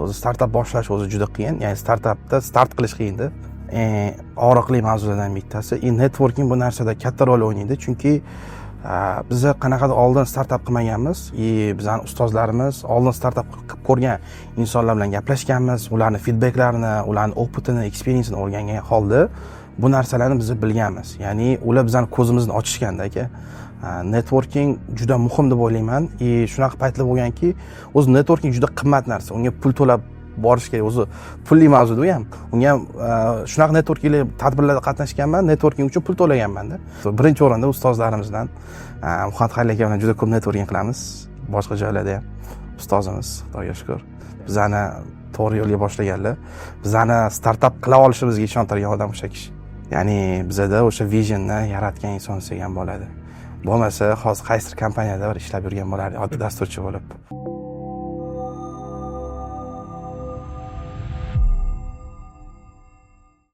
o'zi startap boshlash o'zi juda qiyin, ya'ni startapda start qilish qiyinda. Og'riqli mavzulardan bittasi. Networking bu narsada katta rol o'ynaydi, chunki biz qanaqadir oldin startap qilmaganmiz, bizning ustozlarimiz oldin startap qilib ko'rgan insonlar bilan gaplashganmiz, ularning feedbacklarini, ularning opitini, experience'ini o'rgangan holda bu narsalarni biz bilganmiz. Ya'ni ular bizning ko'zimizni ochishganda aka. Networking juda muhim deb o'ylayman. Shunaqa paytlar bo'lganki, o'zi networking juda qimmat narsa. Unga pul to'lab borish kerak. O'zi pulli mavzu u ham. Unga ham shunaqa networkingli tadbirlarda qatnashganman, networking uchun pul to'laganman-da. Birinchi o'rinda ustozlarimizdan Muhammad Xalil aka bilan juda ko'p networking qilamiz. Boshqa joylarda ham ustozimiz, Xudoga shukr. Bizani to'g'ri yo'lga boshlaganlar. Bizani startap qila olishimizga ishontirgan odam o'sha kishi. Ya'ni bizada o'sha visionni yaratgan inson degan bo'ladi. Bo'lmasa hozir qaysidir kompaniyada bir ishlab yurgan bo'lardi, oddiy dasturchi bo'lib.